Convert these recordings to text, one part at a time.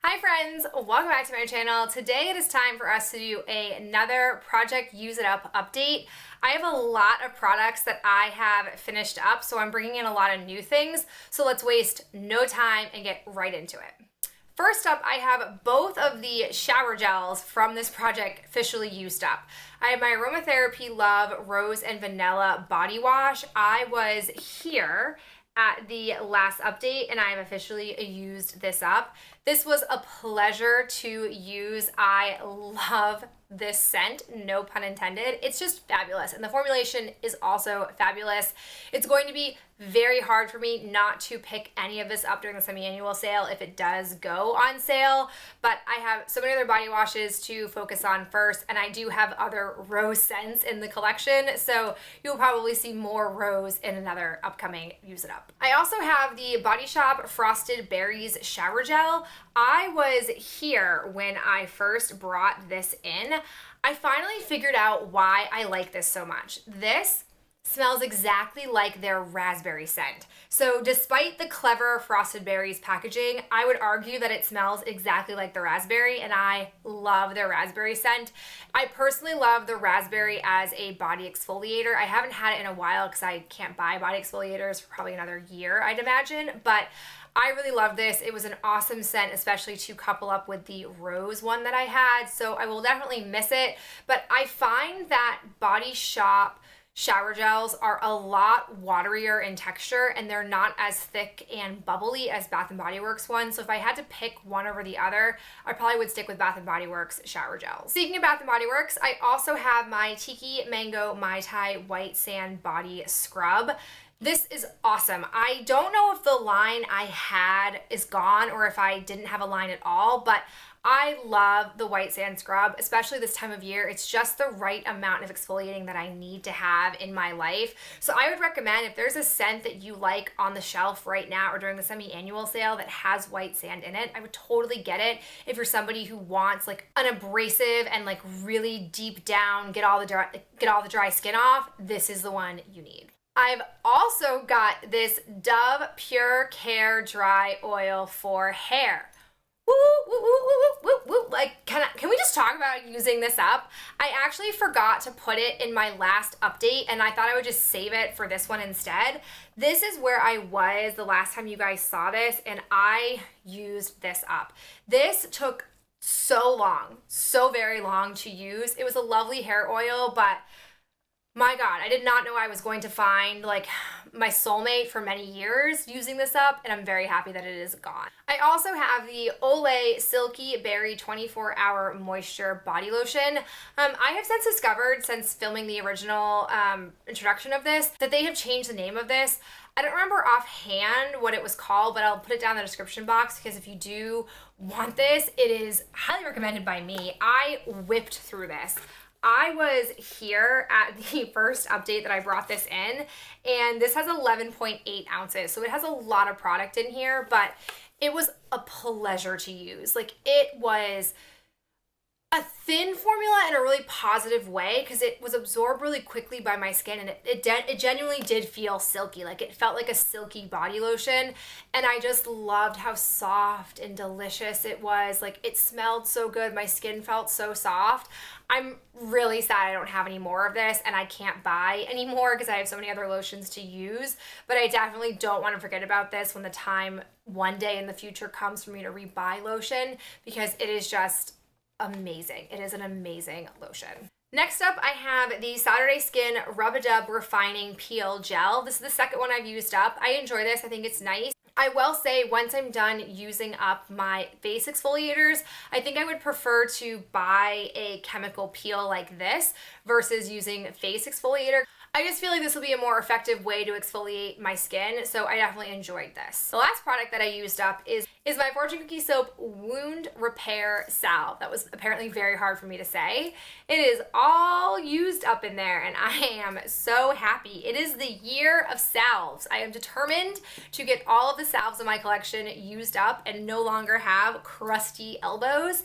Hi friends, welcome back to my channel. Today it is time for us to do another Project Use It Up update. I have a lot of products that I have finished up, so I'm bringing in a lot of new things. So let's waste no time and get right into it. First up, I have both of the shower gels from this project officially used up. I have my Aromatherapy Love Rose and Vanilla Body Wash. I was here at the last update and I have officially used this up. This was a pleasure to use. I love this scent, no pun intended. It's just fabulous, and the formulation is also fabulous. It's going to be very hard for me not to pick any of this up during the semi-annual sale if it does go on sale, but I have so many other body washes to focus on first, and I do have other rose scents in the collection, so you'll probably see more rose in another upcoming Use It Up. I also have the Body Shop Frosted Berries Shower Gel. I was here when I first brought this in. I finally figured out why I like this so much. This smells exactly like their raspberry scent. So despite the clever Frosted Berries packaging, I would argue that it smells exactly like the raspberry, and I love their raspberry scent. I personally love the raspberry as a body exfoliator. I haven't had it in a while because I can't buy body exfoliators for probably another year, I'd imagine, but I really love this. It was an awesome scent, especially to couple up with the rose one that I had, so I will definitely miss it. But I find that Body Shop shower gels are a lot waterier in texture, and they're not as thick and bubbly as Bath & Body Works ones. So if I had to pick one over the other, I probably would stick with Bath & Body Works shower gels. Speaking of Bath & Body Works, I also have my Tiki Mango Mai Tai White Sand Body Scrub. This is awesome. I don't know if the line I had is gone or if I didn't have a line at all, but I love the white sand scrub, especially this time of year. It's just the right amount of exfoliating that I need to have in my life. So I would recommend, if there's a scent that you like on the shelf right now or during the semi-annual sale that has white sand in it, I would totally get it. If you're somebody who wants like an abrasive and like really deep down, get all the dry skin off, this is the one you need. I've also got this Dove Pure Care Dry Oil for hair. Woo, woo, woo, woo, woo, woo. Like, can we just talk about using this up? I actually forgot to put it in my last update, and I thought I would just save it for this one instead. This is where I was the last time you guys saw this, and I used this up. This took so long, so very long to use. It was a lovely hair oil, but my God, I did not know I was going to find like my soulmate for many years using this up, and I'm very happy that it is gone. I also have the Olay Silky Berry 24-Hour Moisture Body Lotion. I have since discovered, since filming the original introduction of this, that they have changed the name of this. I don't remember offhand what it was called, but I'll put it down in the description box because if you do want this, it is highly recommended by me. I whipped through this. I was here at the first update that I brought this in, and this has 11.8 ounces, so it has a lot of product in here, but it was a pleasure to use. Like, it was a thin formula in a really positive way because it was absorbed really quickly by my skin, and it genuinely did feel silky. Like, it felt like a silky body lotion, and I just loved how soft and delicious it was. Like, it smelled so good. My skin felt so soft. I'm really sad I don't have any more of this and I can't buy any more because I have so many other lotions to use, but I definitely don't want to forget about this when the time one day in the future comes for me to rebuy lotion, because it is just amazing. It is an amazing lotion. Next up, I have the Saturday Skin Rub-A-Dub Refining Peel Gel. This is the second one I've used up. I enjoy this. I think it's nice. I will say, once I'm done using up my face exfoliators, I think I would prefer to buy a chemical peel like this versus using face exfoliator. I just feel like this will be a more effective way to exfoliate my skin, so I definitely enjoyed this. The last product that I used up is my Fortune Cookie Soap Wound Repair Salve. That was apparently very hard for me to say. It is all used up in there, and I am so happy. It is the year of salves. I am determined to get all of the salves in my collection used up and no longer have crusty elbows.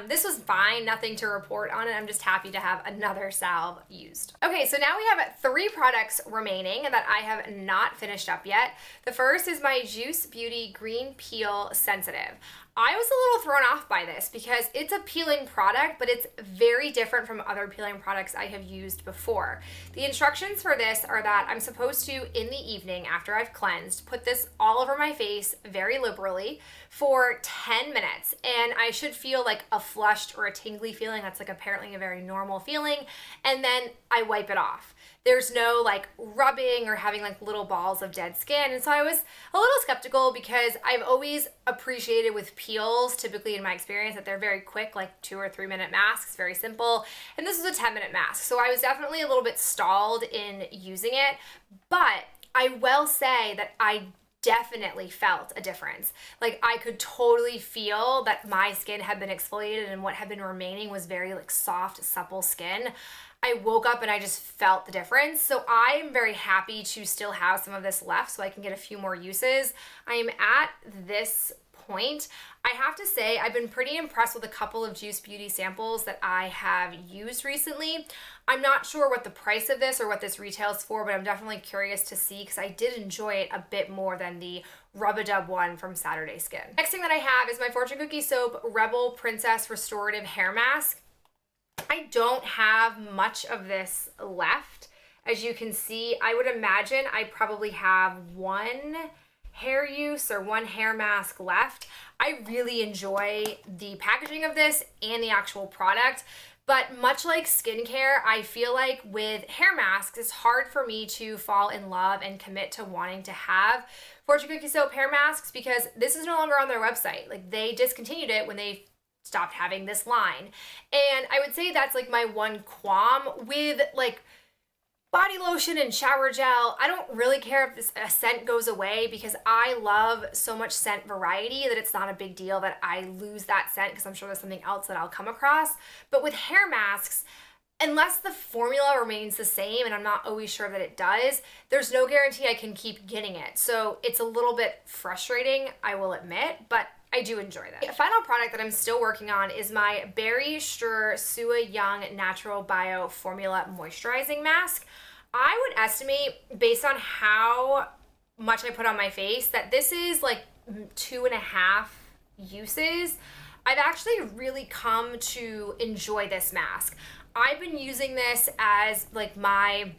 This was fine, nothing to report on it. I'm just happy to have another salve used. Okay, so now we have 3 products remaining that I have not finished up yet. The first is my Juice Beauty Green Peel sensitive. I was a little thrown off by this because it's a peeling product, but it's very different from other peeling products I have used before. The instructions for this are that I'm supposed to, in the evening after I've cleansed, put this all over my face very liberally for 10 minutes. And I should feel like a flushed or a tingly feeling. That's like apparently a very normal feeling. And then I wipe it off. There's no like rubbing or having like little balls of dead skin. And so I was a little skeptical because I've always appreciated with peels, typically in my experience, that they're very quick, like 2 or 3 minute masks, very simple. And this is a 10-minute mask. So I was definitely a little bit stalled in using it, but I will say that I definitely felt a difference. Like I could totally feel that my skin had been exfoliated and what had been remaining was very like soft, supple skin. I woke up and I just felt the difference. So I'm very happy to still have some of this left so I can get a few more uses. I am at this point. I have to say I've been pretty impressed with a couple of Juice Beauty samples that I have used recently. I'm not sure what the price of this or what this retails for, but I'm definitely curious to see because I did enjoy it a bit more than the Rub-A-Dub one from Saturday Skin. Next thing that I have is my Fortune Cookie Soap Rebel Princess Restorative Hair Mask. I don't have much of this left. As you can see, I would imagine I probably have one hair use or one hair mask left. I really enjoy the packaging of this and the actual product, but much like skincare, I feel like with hair masks, it's hard for me to fall in love and commit to wanting to have Fortune Cookie Soap hair masks because this is no longer on their website. Like they discontinued it when they stopped having this line. And I would say that's like my one qualm with like body lotion and shower gel. I don't really care if this scent goes away because I love so much scent variety that it's not a big deal that I lose that scent because I'm sure there's something else that I'll come across. But with hair masks, unless the formula remains the same, and I'm not always sure that it does, there's no guarantee I can keep getting it. So it's a little bit frustrating, I will admit, but I do enjoy that. The final product that I'm still working on is my Barry Stur Sua Young Natural Bio Formula Moisturizing Mask. I would estimate, based on how much I put on my face, that this is like 2.5 uses. I've actually really come to enjoy this mask. I've been using this as like my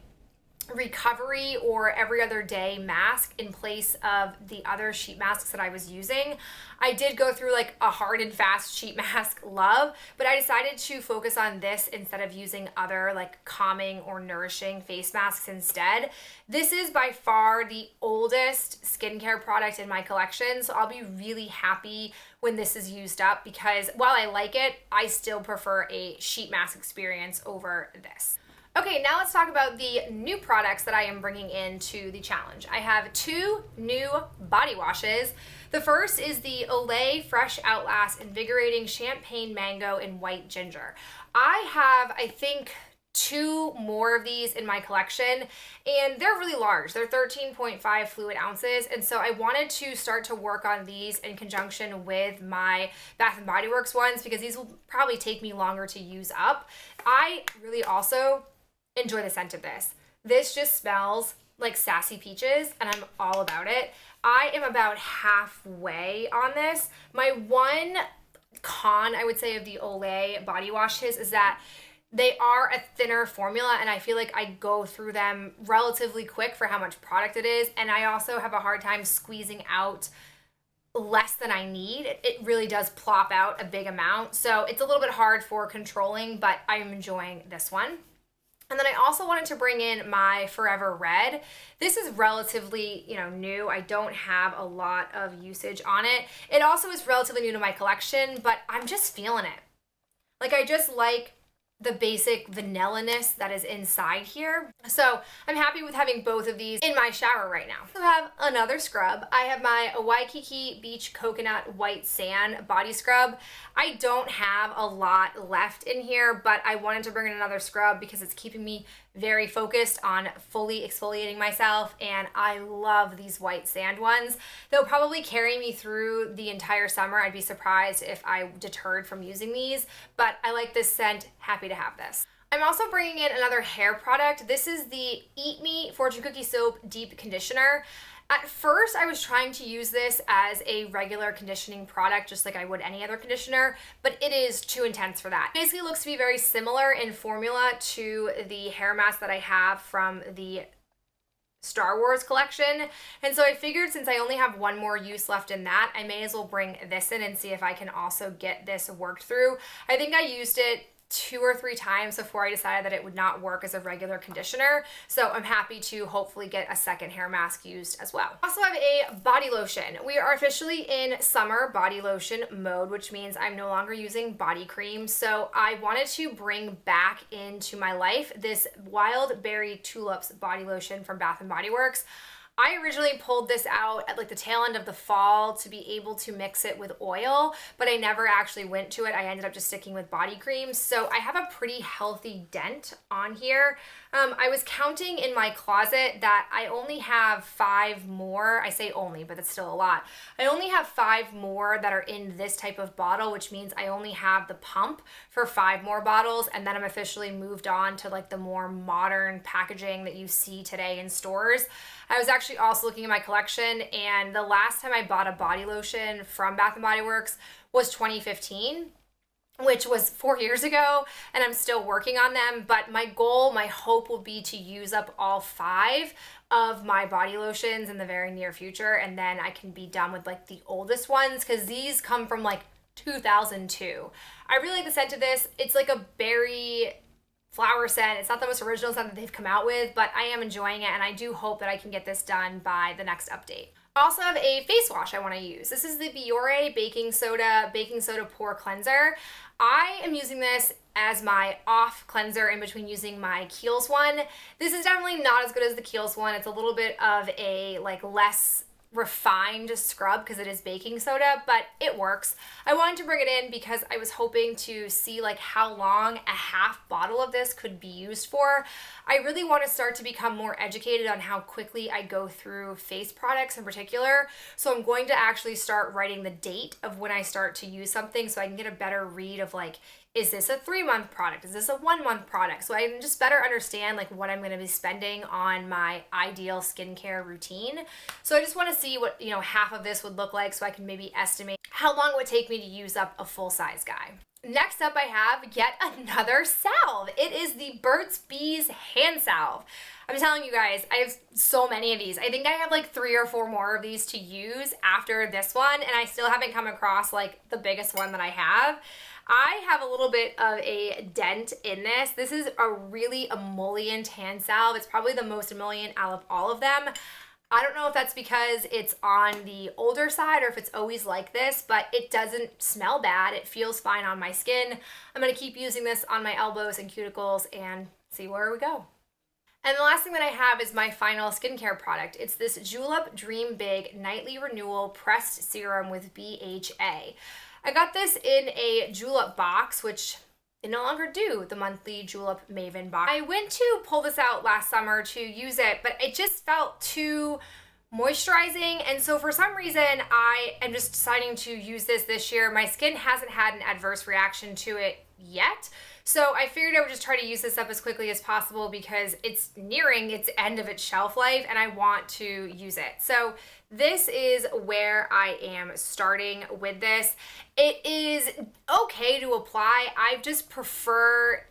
recovery or every other day mask in place of the other sheet masks that I was using. I did go through like a hard and fast sheet mask love, but I decided to focus on this instead of using other like calming or nourishing face masks instead. This is by far the oldest skincare product in my collection, so I'll be really happy when this is used up because while I like it, I still prefer a sheet mask experience over this. Okay, now let's talk about the new products that I am bringing into the challenge. I have 2 new body washes. The first is the Olay Fresh Outlast Invigorating Champagne Mango and White Ginger. I have, I think, 2 more of these in my collection, and they're really large. They're 13.5 fluid ounces, and so I wanted to start to work on these in conjunction with my Bath & Body Works ones because these will probably take me longer to use up. I really also enjoy the scent of this. This just smells like sassy peaches and I'm all about it. I am about halfway on this. My one con, I would say, of the Olay body washes is that they are a thinner formula and I feel like I go through them relatively quick for how much product it is, and I also have a hard time squeezing out less than I need. It really does plop out a big amount, so it's a little bit hard for controlling, but I'm enjoying this one. And then I also wanted to bring in my Forever Red. This is relatively, new. I don't have a lot of usage on it. It also is relatively new to my collection, but I'm just feeling it. Like I just like the basic vanilla-ness that is inside here. So I'm happy with having both of these in my shower right now. I have another scrub. I have my Waikiki Beach Coconut White Sand Body Scrub. I don't have a lot left in here, but I wanted to bring in another scrub because it's keeping me very focused on fully exfoliating myself, and I love these white sand ones. They'll probably carry me through the entire summer. I'd be surprised if I deterred from using these, but I like this scent. Happy to have this. I'm also bringing in another hair product. This is the Eat Me Fortune Cookie Soap Deep Conditioner. At first, I was trying to use this as a regular conditioning product, just like I would any other conditioner, but it is too intense for that. It basically looks to be very similar in formula to the hair mask that I have from the Star Wars collection. And so I figured since I only have one more use left in that, I may as well bring this in and see if I can also get this worked through. I think I used it 2 or 3 times before I decided that it would not work as a regular conditioner. So I'm happy to hopefully get a second hair mask used as well. Also have a body lotion. We are officially in summer body lotion mode, which means I'm no longer using body cream. So I wanted to bring back into my life this Wild Berry Tulips body lotion from Bath & Body Works. I originally pulled this out at like the tail end of the fall to be able to mix it with oil, but I never actually went to it. I ended up just sticking with body cream. So I have a pretty healthy dent on here. I was counting in my closet that I only have 5 more. I say only, but it's still a lot. I only have 5 more that are in this type of bottle, which means I only have the pump for 5 more bottles, and then I'm officially moved on to like the more modern packaging that you see today in stores. I was actually also looking at my collection, and the last time I bought a body lotion from Bath & Body Works was 2015. Which was 4 years ago, and I'm still working on them, but my goal, my hope will be to use up all 5 of my body lotions in the very near future, and then I can be done with like the oldest ones, because these come from like 2002. I really like the scent of this. It's like a berry flower scent. It's not the most original scent that they've come out with, but I am enjoying it, and I do hope that I can get this done by the next update. I also have a face wash I want to use. This is the Biore Baking Soda Pore Cleanser. I am using this as my off cleanser in between using my Kiehl's one. This is definitely not as good as the Kiehl's one. It's a little bit of a like less refined scrub because it is baking soda, but it works. I wanted to bring it in because I was hoping to see like how long a half bottle of this could be used for. I really want to start to become more educated on how quickly I go through face products in particular. So I'm going to actually start writing the date of when I start to use something so I can get a better read of like, is this a 3-month product? Is this a 1-month product? So I can just better understand like what I'm going to be spending on my ideal skincare routine. So I just want to see what, half of this would look like so I can maybe estimate how long it would take me to use up a full-size guy. Next up, I have yet another salve. It is the Burt's Bees hand salve. I'm telling you guys, I have so many of these. I think I have like 3 or 4 more of these to use after this one, and I still haven't come across like the biggest one that I have. I have a little bit of a dent in this. This is a really emollient hand salve. It's probably the most emollient out of all of them. I don't know if that's because it's on the older side or if it's always like this, but it doesn't smell bad. It feels fine on my skin. I'm going to keep using this on my elbows and cuticles and see where we go. And the last thing that I have is my final skincare product. It's this Julep Dream Big Nightly Renewal Pressed Serum with BHA. I got this in a Julep box, which they no longer do the monthly Julep Maven box. I went to pull this out last summer to use it, but it just felt too moisturizing, and so for some reason I am just deciding to use this year. My skin hasn't had an adverse reaction to it yet, so I figured I would just try to use this up as quickly as possible because it's nearing its end of its shelf life and I want to use it. So this is where I am starting with this. It is okay to apply. I just prefer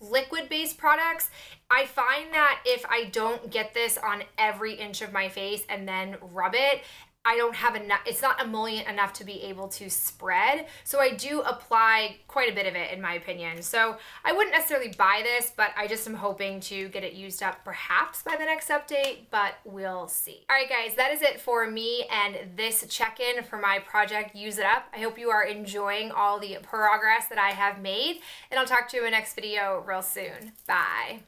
liquid-based products. I find that if I don't get this on every inch of my face and then rub it, I don't have enough, it's not emollient enough to be able to spread. So I do apply quite a bit of it in my opinion. So I wouldn't necessarily buy this, but I just am hoping to get it used up perhaps by the next update, but we'll see. All right guys, that is it for me and this check-in for my project Use It Up. I hope you are enjoying all the progress that I have made, and I'll talk to you in my next video real soon. Bye.